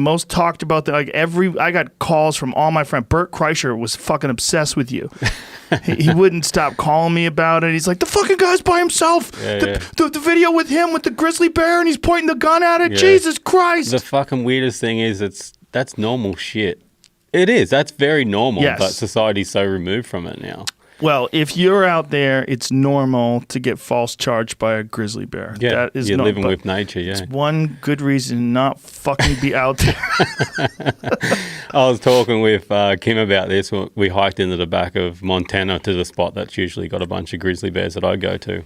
Most talked about that. Like I got calls from all my friends. Bert Kreischer was fucking obsessed with you. he wouldn't stop calling me about it. He's like, the fucking guy's by himself. The video with him with the grizzly bear and he's pointing the gun at it. Yeah. Jesus Christ. The fucking weirdest thing is that's normal shit. It is. That's very normal. Yes. But society's so removed from it now. Well, if you're out there, it's normal to get false charged by a grizzly bear. Yeah, that is you're living with nature, yeah. It's one good reason to not fucking be out there. I was talking with Kim about this. We hiked into the back of Montana to the spot that's usually got a bunch of grizzly bears that I go to.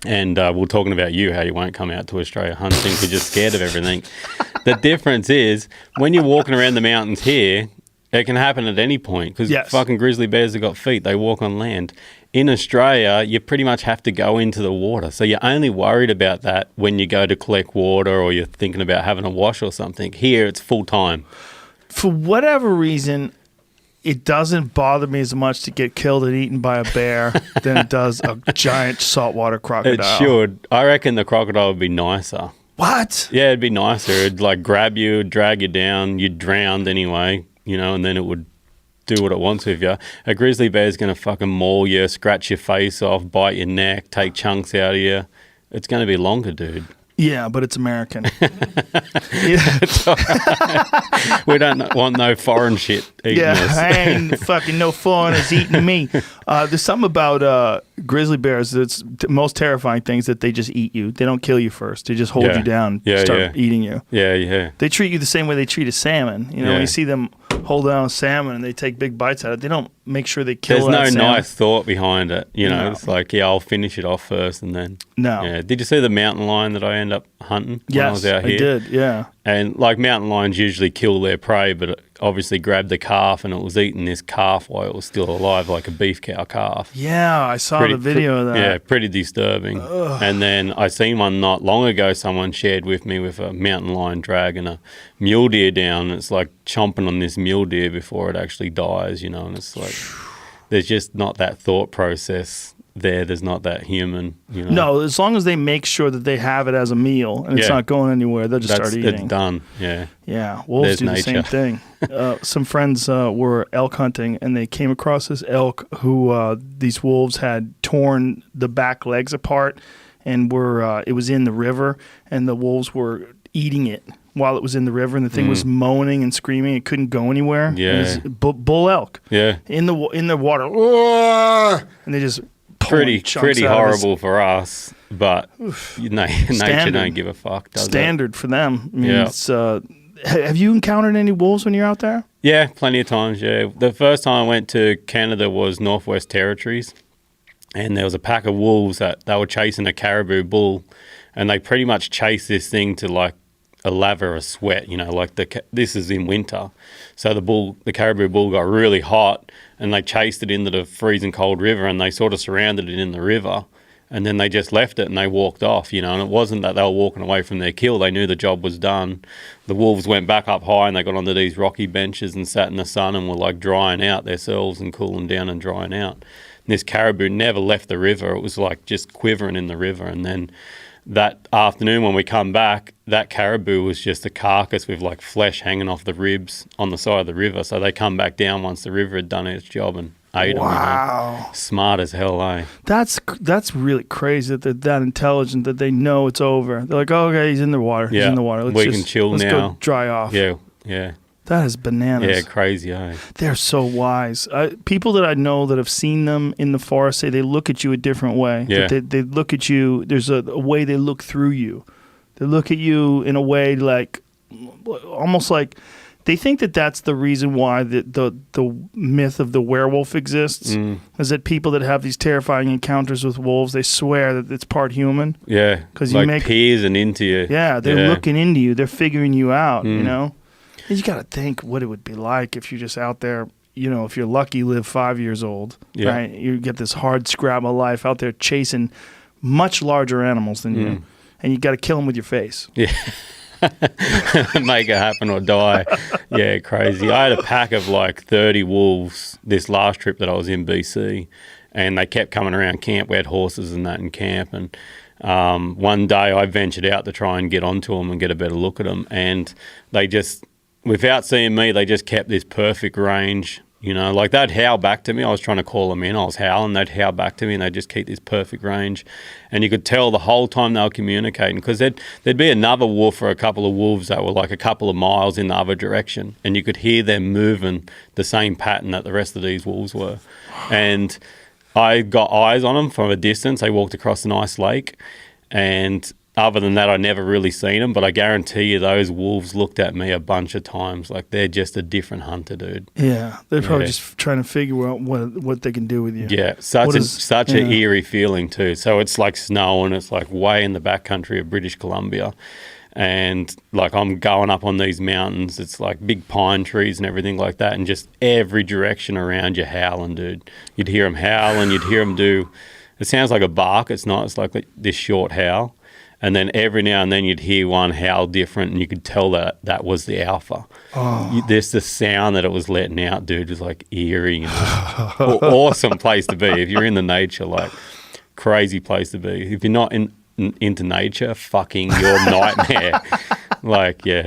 And we're talking about you, how you won't come out to Australia hunting because you're scared of everything. The difference is when you're walking around the mountains here, it can happen at any point because fucking grizzly bears have got feet. They walk on land. In Australia, you pretty much have to go into the water. So you're only worried about that when you go to collect water or you're thinking about having a wash or something. Here, it's full time. For whatever reason, it doesn't bother me as much to get killed and eaten by a bear than it does a giant saltwater crocodile. It should. I reckon the crocodile would be nicer. What? Yeah, it'd be nicer. It'd like grab you, drag you down. You'd drown anyway. You know, and then it would do what it wants with you. A grizzly bear's going to fucking maul you, scratch your face off, bite your neck, take chunks out of you. It's going to be longer, dude. Yeah, but it's American. It's all right. We don't want no foreign shit eating us. I ain't fucking no foreigners eating me. There's something about grizzly bears that's the most terrifying things that they just eat you. They don't kill you first. They just hold you down and start eating you. Yeah. They treat you the same way they treat a salmon. You know, when you see them hold down a salmon and they take big bites out of it, they don't make sure they kill that There's no salmon. nice thought behind it. You know, it's like, I'll finish it off first and then. No. Yeah. Did you see the mountain lion that I ended up hunting when I was out here? I did, yeah. And like mountain lions usually kill their prey, but it obviously grabbed the calf and it was eating this calf while it was still alive, like a beef cow calf. Yeah, I saw the video of that. Yeah, pretty disturbing. Ugh. And then I seen one not long ago, someone shared with me with a mountain lion dragging a mule deer down. It's like chomping on this mule deer before it actually dies, you know, and it's like there's just not that thought process there's not that human, you know. No, as long as they make sure that they have it as a meal and it's not going anywhere, they'll just start eating. It's done, yeah. Yeah, wolves do the same thing. Some friends were elk hunting and they came across this elk who these wolves had torn the back legs apart and it was in the river and the wolves were eating it while it was in the river and the thing was moaning and screaming. It couldn't go anywhere. Yeah. It was bull elk. Yeah. In the water. And they just pretty horrible for us, but nature don't give a fuck. Standard for them. I mean, it's, have you encountered any wolves when you're out there? Yeah, plenty of times. Yeah, the first time I went to Canada was Northwest Territories, and there was a pack of wolves that they were chasing a caribou bull, and they pretty much chased this thing to like a lather of sweat. You know, like this is in winter, so the caribou bull got really hot. And they chased it into the freezing cold river and they sort of surrounded it in the river and then they just left it and they walked off, you know, and it wasn't that they were walking away from their kill. They knew the job was done. The wolves went back up high and they got onto these rocky benches and sat in the sun and were like drying out themselves and cooling down and drying out. And this caribou never left the river. It was like just quivering in the river. And then that afternoon when we come back, that caribou was just a carcass with like flesh hanging off the ribs on the side of the river. So they come back down once the river had done its job and ate them. Wow. You know? Smart as hell, eh? That's really crazy that they're that intelligent that they know it's over. They're like, oh, okay, he's in the water. Yeah. He's in the water. We can chill let's now. Go dry off. Yeah. That is bananas. Yeah, crazy, eh? They're so wise. People that I know that have seen them in the forest say they look at you a different way. Yeah. They look at you. There's a way they look through you. They look at you in a way like, almost like, they think that that's the reason why the myth of the werewolf exists. Is that people that have these terrifying encounters with wolves, they swear that it's part human. Yeah, because like peering into you. Yeah, they're looking into you. They're figuring you out, you know? You got to think what it would be like if you're just out there, you know, if you're lucky, live 5 years old, right? You get this hard scrabble life out there chasing much larger animals than you, and you got to kill them with your face. Yeah. Make it happen or die. Yeah, crazy. I had a pack of like 30 wolves this last trip that I was in BC, and they kept coming around camp. We had horses and that in camp, and one day I ventured out to try and get onto them and get a better look at them, and they just without seeing me, they just kept this perfect range. You know, like they'd howl back to me. I was trying to call them in. I was howling. They'd howl back to me, and they'd just keep this perfect range. And you could tell the whole time they were communicating, because there'd be another wolf or a couple of wolves that were like a couple of miles in the other direction, and you could hear them moving the same pattern that the rest of these wolves were. And I got eyes on them from a distance. They walked across a nice lake, and other than that, I never really seen them, but I guarantee you those wolves looked at me a bunch of times. Like, they're just a different hunter, dude. Yeah, they're probably just trying to figure out what they can do with you. Yeah, such an eerie feeling too. So it's like snow, and it's like way in the backcountry of British Columbia. And like I'm going up on these mountains, it's like big pine trees and everything like that, and just every direction around you howling, dude. You'd hear them howling, you'd hear them do, it sounds like a bark, it's not, it's like this short howl. And then every now and then you'd hear one howl different, and you could tell that was the alpha. Oh. There's the sound that it was letting out, dude, was like eerie. You know? Awesome place to be. If you're in the nature, like crazy place to be. If you're not into nature, fucking your nightmare. Like, yeah.